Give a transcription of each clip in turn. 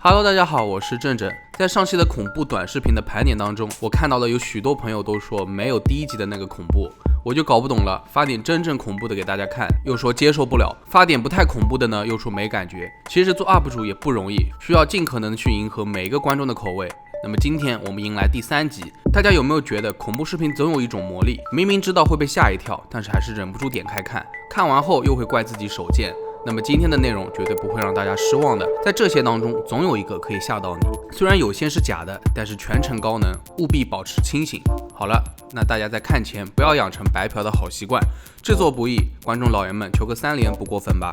Hello， 大家好，我是正正。在上期的恐怖短视频的盘点当中，我看到了有许多朋友都说没有第一集的那个恐怖，我就搞不懂了。发点真正恐怖的给大家看，又说接受不了；发点不太恐怖的呢，又说没感觉。其实做 UP 主也不容易，需要尽可能的去迎合每一个观众的口味。那么今天我们迎来第3集，大家有没有觉得恐怖视频总有一种魔力？明明知道会被吓一跳，但是还是忍不住点开看，看完后又会怪自己手贱。那么今天的内容绝对不会让大家失望的，在这些当中总有一个可以吓到你，虽然有些是假的，但是全程高能，务必保持清醒。好了，那大家在看前不要养成白嫖的好习惯，制作不易，观众老爷们求个3连不过分吧。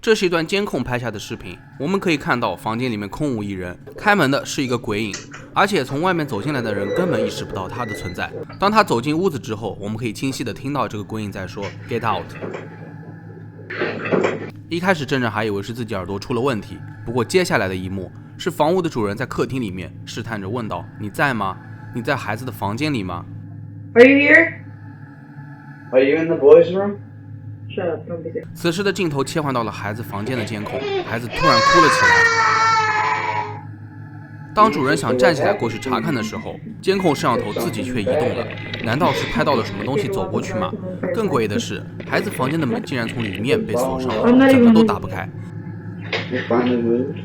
这是一段监控拍下的视频，我们可以看到房间里面空无一人，开门的是一个鬼影，而且从外面走进来的人根本意识不到他的存在。当他走进屋子之后，我们可以清晰的听到这个鬼影在说 Get out。 一开始正正还以为是自己耳朵出了问题，不过接下来的一幕是房屋的主人在客厅里面试探着问道：你在吗？你在孩子的房间里吗？ Are you here? Are you in the boys' room? Shut up, don't be there. 此时的镜头切换到了孩子房间的监控，孩子突然哭了起来。当主人想站起来过去查看的时候，监控摄像头自己却移动了，难道是拍到了什么东西走过去吗？更诡异的是，孩子房间的门竟然从里面被锁上了，怎么都打不开。 You finally moved?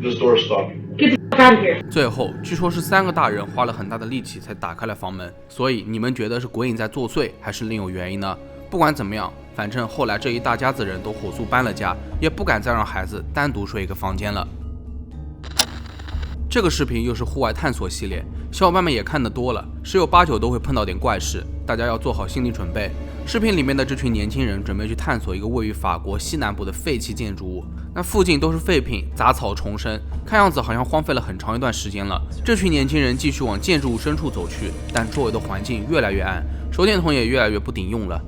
This door stopped. Get the fuck out of here. 最后据说是3个大人花了很大的力气才打开了房门，所以你们觉得是鬼影在作祟，还是另有原因呢？不管怎么样，反正后来这一大家子人都火速搬了家，也不敢再让孩子单独睡一个房间了。这个视频又是户外探索系列，小伙伴们也看得多了，十有8九都会碰到点怪事，大家要做好心理准备。视频里面的这群年轻人准备去探索一个位于法国西南部的废弃建筑物，那附近都是废品，杂草丛生，看样子好像荒废了很长一段时间了。这群年轻人继续往建筑物深处走去，但周围的环境越来越暗，手电筒也越来越不顶用了。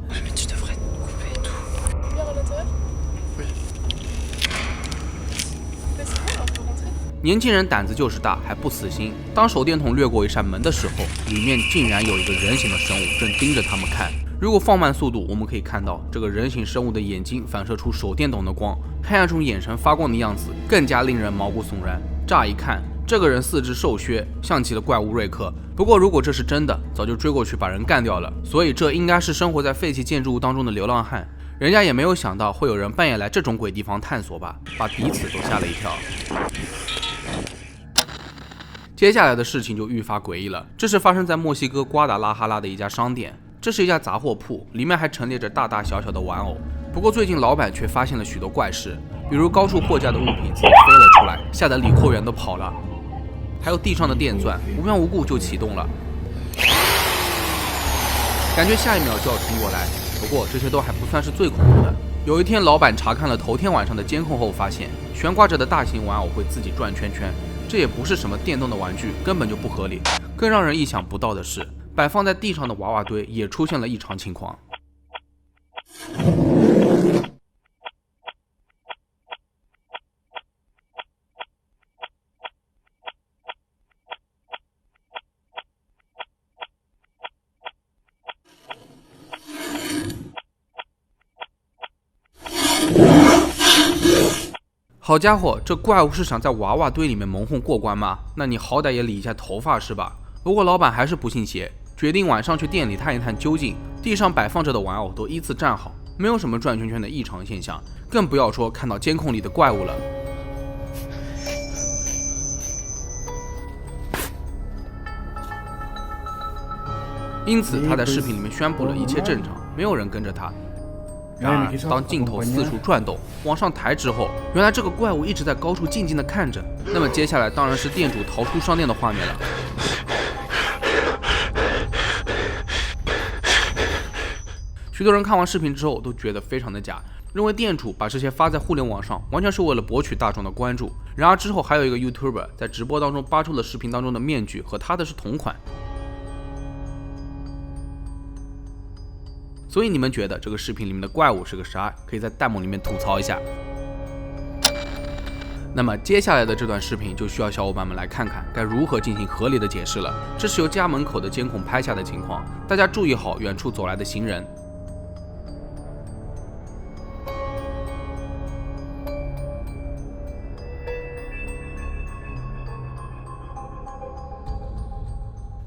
年轻人胆子就是大，还不死心。当手电筒掠过一扇门的时候，里面竟然有一个人形的生物正盯着他们看。如果放慢速度，我们可以看到这个人形生物的眼睛反射出手电筒的光，看那种眼神发光的样子，更加令人毛骨悚然。乍一看，这个人4肢瘦削，像极了怪物瑞克。不过如果这是真的，早就追过去把人干掉了。所以这应该是生活在废弃建筑物当中的流浪汉。人家也没有想到会有人半夜来这种鬼地方探索吧，把彼此都吓了一跳。接下来的事情就愈发诡异了，这是发生在墨西哥瓜达拉哈拉的一家商店，这是一家杂货铺，里面还陈列着大大小小的玩偶。不过最近老板却发现了许多怪事，比如高处货架的物品自己飞了出来，吓得理货员都跑了，还有地上的电钻无缘无故就启动了，感觉下一秒就要冲过来。不过这些都还不算是最恐怖的。有一天老板查看了头天晚上的监控后，发现悬挂着的大型玩偶会自己转圈圈，这也不是什么电动的玩具，根本就不合理。更让人意想不到的是，摆放在地上的娃娃堆也出现了异常情况。好家伙，这怪物是想在娃娃堆里面蒙混过关吗？那你好歹也理一下头发是吧？不过老板还是不信邪，决定晚上去店里探一探究竟。地上摆放着的玩偶都依次站好，没有什么转圈圈的异常现象，更不要说看到监控里的怪物了。因此他在视频里面宣布了一切正常，没有人跟着他。然而当镜头四处转动往上抬之后，原来这个怪物一直在高处静静地看着。那么接下来当然是店主逃出商店的画面了。许多人看完视频之后都觉得非常的假，认为店主把这些发在互联网上完全是为了博取大众的关注。然而之后还有一个 YouTuber 在直播当中扒出了视频当中的面具和他的是同款。所以你们觉得这个视频里面的怪物是个啥？可以在弹幕里面吐槽一下。那么接下来的这段视频就需要小伙伴们来看看该如何进行合理的解释了。这是由家门口的监控拍下的情况，大家注意好远处走来的行人。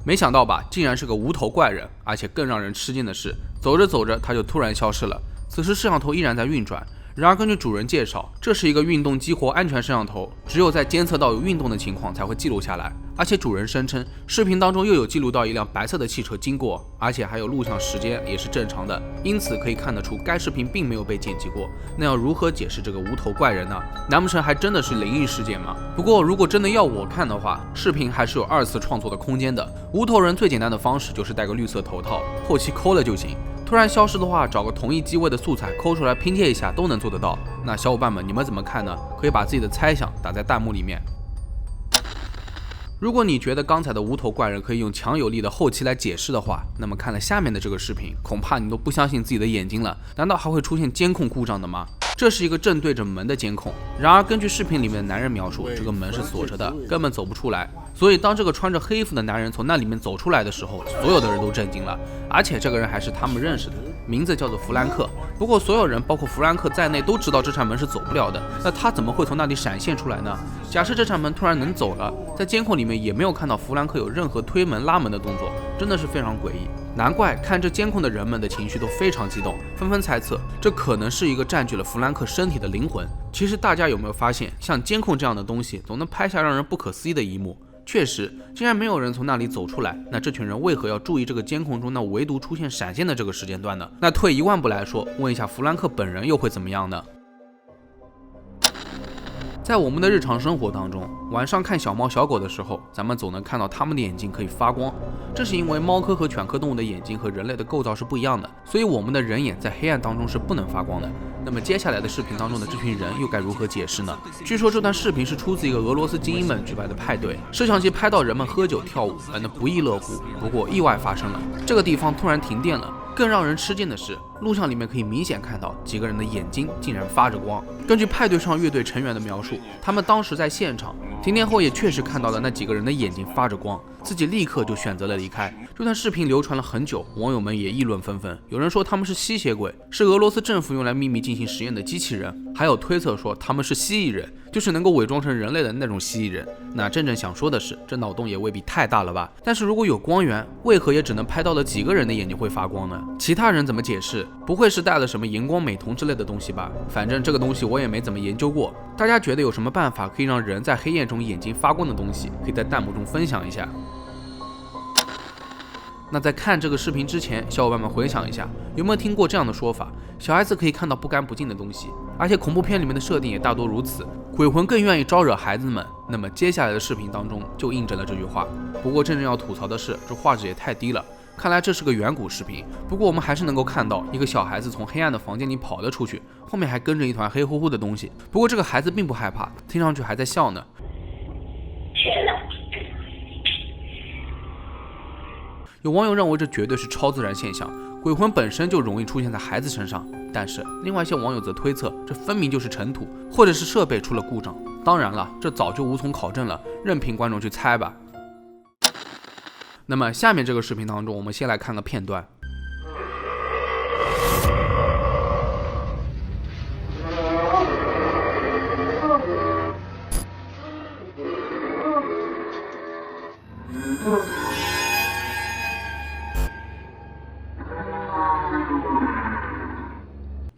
没想到吧，竟然是个无头怪人，而且更让人吃惊的是，走着走着他就突然消失了。此时摄像头依然在运转，然而根据主人介绍，这是一个运动激活安全摄像头，只有在监测到有运动的情况才会记录下来。而且主人声称，视频当中又有记录到一辆白色的汽车经过，而且还有录像时间也是正常的，因此可以看得出该视频并没有被剪辑过。那要如何解释这个无头怪人呢？难不成还真的是灵异事件吗？不过如果真的要我看的话，视频还是有2次创作的空间的。无头人最简单的方式就是戴个绿色头套，后期抠了就行。突然消失的话，找个同一机位的素材抠出来拼贴一下都能做得到。那小伙伴们，你们怎么看呢？可以把自己的猜想打在弹幕里面。如果你觉得刚才的无头怪人可以用强有力的后期来解释的话，那么看了下面的这个视频，恐怕你都不相信自己的眼睛了。难道还会出现监控故障的吗？这是一个正对着门的监控，然而根据视频里面的男人描述，这个门是锁着的，根本走不出来。所以当这个穿着黑衣服的男人从那里面走出来的时候，所有的人都震惊了，而且这个人还是他们认识的，名字叫做弗兰克。不过所有人包括弗兰克在内都知道这扇门是走不了的，那他怎么会从那里闪现出来呢？假设这扇门突然能走了，在监控里面也没有看到弗兰克有任何推门拉门的动作，真的是非常诡异。难怪看这监控的人们的情绪都非常激动，纷纷猜测这可能是一个占据了弗兰克身体的灵魂。其实大家有没有发现，像监控这样的东西总能拍下让人不可思议的一幕？确实，既然没有人从那里走出来，那这群人为何要注意这个监控中那唯独出现闪现的这个时间段呢？那退1万步来说，问一下弗兰克本人又会怎么样呢？在我们的日常生活当中，晚上看小猫小狗的时候，咱们总能看到它们的眼睛可以发光，这是因为猫科和犬科动物的眼睛和人类的构造是不一样的，所以我们的人眼在黑暗当中是不能发光的。那么接下来的视频当中的这群人又该如何解释呢？据说这段视频是出自一个俄罗斯精英们举办的派对，摄像机拍到人们喝酒跳舞，玩得不亦乐乎。不过意外发生了，这个地方突然停电了。更让人吃惊的是，录像里面可以明显看到几个人的眼睛竟然发着光。根据派对上乐队成员的描述，他们当时在现场，停电后也确实看到了那几个人的眼睛发着光，自己立刻就选择了离开。这段视频流传了很久，网友们也议论纷纷，有人说他们是吸血鬼，是俄罗斯政府用来秘密进行实验的机器人，还有推测说他们是蜥蜴人，就是能够伪装成人类的那种蜥蜴人。那真正想说的是，这脑洞也未必太大了吧？但是如果有光源，为何也只能拍到了几个人的眼睛会发光呢？其他人怎么解释？不会是带了什么荧光美瞳之类的东西吧？反正这个东西我也没怎么研究过。大家觉得有什么办法可以让人在黑夜中眼睛发光的东西，可以在弹幕中分享一下。那在看这个视频之前，小伙伴们回想一下，有没有听过这样的说法？小孩子可以看到不干不净的东西，而且恐怖片里面的设定也大多如此，鬼魂更愿意招惹孩子们。那么接下来的视频当中就印证了这句话。不过真正要吐槽的是，这画质也太低了，看来这是个远古视频。不过我们还是能够看到一个小孩子从黑暗的房间里跑了出去，后面还跟着一团黑乎乎的东西。不过这个孩子并不害怕，听上去还在笑呢。有网友认为这绝对是超自然现象，鬼魂本身就容易出现在孩子身上。但是另外一些网友则推测，这分明就是尘土，或者是设备出了故障。当然了，这早就无从考证了，任凭观众去猜吧。那么下面这个视频当中，我们先来看个片段。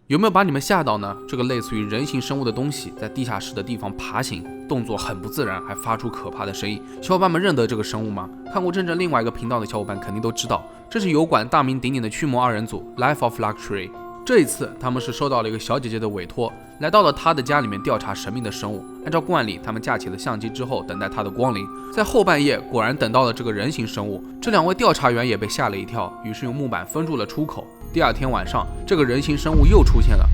有没有把你们吓到呢？这个类似于人形生物的东西在地下室的地方爬行，动作很不自然，还发出可怕的声音。小伙伴们认得这个生物吗？看过真正另外一个频道的小伙伴肯定都知道，这是油管大名鼎鼎的驱魔二人组 Life of Luxury。这一次他们是收到了一个小姐姐的委托，来到了她的家里面调查神秘的生物。按照惯例，他们架起了相机之后等待她的光临。在后半夜果然等到了这个人形生物，这2位调查员也被吓了一跳，于是用木板封住了出口。第2天晚上，这个人形生物又出现了。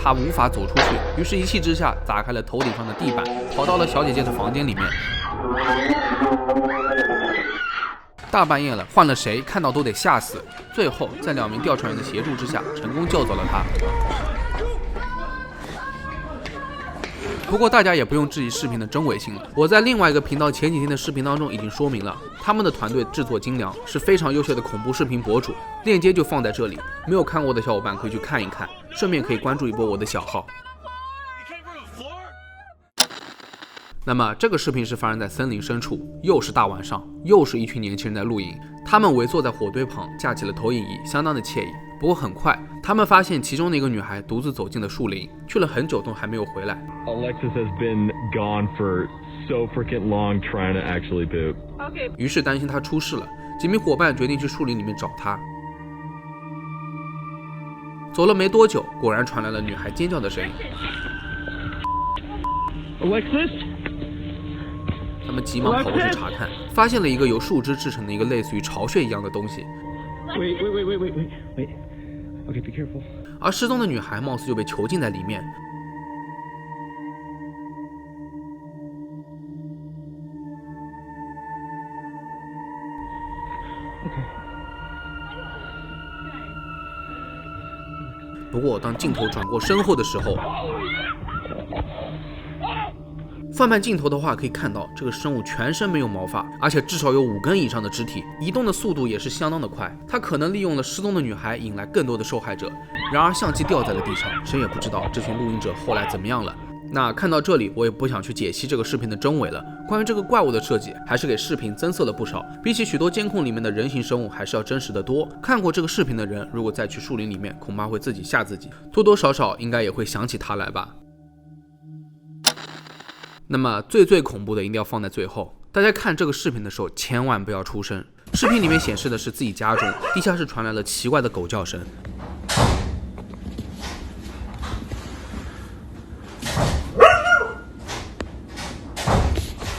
他无法走出去，于是一气之下砸开了头顶上的地板，跑到了小姐姐的房间里面。大半夜了，换了谁看到都得吓死。最后在2名调查员的协助之下，成功救走了他。不过大家也不用质疑视频的真伪性了，我在另外一个频道前几天的视频当中已经说明了，他们的团队制作精良，是非常优秀的恐怖视频博主，链接就放在这里，没有看过的小伙伴可以去看一看，顺便可以关注一波我的小号。那么这个视频是发生在森林深处，又是大晚上，又是一群年轻人在露营，他们围坐在火堆旁，架起了投影仪，相当的惬意。不过很快，他们发现其中的一个女孩独自走进了树林，去了很久都还没有回来。Alexis has been gone for so freaking long trying to actually poop. 于是担心她出事了，几名伙伴决定去树林里面找她。走了没多久，果然传来了女孩尖叫的声音。Alexis? 他们急忙跑过去查看，发现了一个由树枝制成的一个类似于巢穴一样的东西。Wait. Okay, be careful. 而失踪的女孩貌似就被囚禁在里面。不过当镜头转过身后的时候，放慢镜头的话，可以看到这个生物全身没有毛发，而且至少有5根以上的肢体，移动的速度也是相当的快。它可能利用了失踪的女孩引来更多的受害者。然而相机掉在了地上，谁也不知道这群录音者后来怎么样了。那看到这里，我也不想去解析这个视频的真伪了。关于这个怪物的设计，还是给视频增色了不少，比起许多监控里面的人形生物，还是要真实的多。看过这个视频的人，如果再去树林里面，恐怕会自己吓自己，多多少少应该也会想起它来吧。那么最恐怖的一定要放在最后，大家看这个视频的时候千万不要出声。视频里面显示的是自己家中地下室传来了奇怪的狗叫声，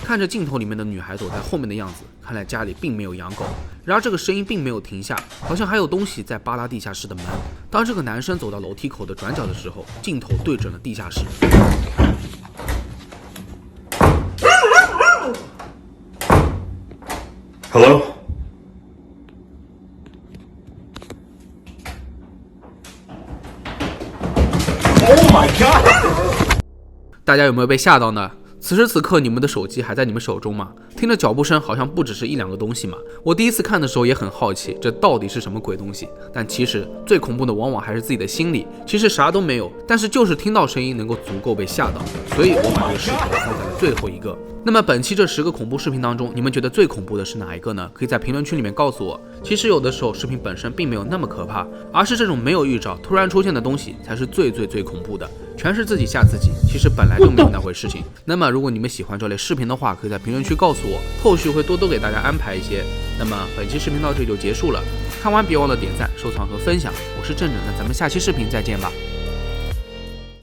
看着镜头里面的女孩走在后面的样子，看来家里并没有养狗。然而这个声音并没有停下，好像还有东西在扒拉地下室的门。当这个男生走到楼梯口的转角的时候，镜头对准了地下室。Hello? 大家有没有被吓到呢？此时此刻，你们的手机还在你们手中吗？听着脚步声，好像不只是1-2个东西嘛。我第一次看的时候也很好奇，这到底是什么鬼东西？但其实最恐怖的往往还是自己的心理。其实啥都没有，但是就是听到声音能够足够被吓到，所以我把这个视频放在了最后一个。那么本期这10个恐怖视频当中，你们觉得最恐怖的是哪一个呢？可以在评论区里面告诉我。其实有的时候视频本身并没有那么可怕，而是这种没有预兆突然出现的东西才是最恐怖的。全是自己吓自己，其实本来就没有那回事情。那么如果你们喜欢这类视频的话，可以在评论区告诉我，后续会多给大家安排一些。那么本期视频到这里就结束了，看完别忘了点赞、收藏和分享。我是正正，那咱们下期视频再见吧。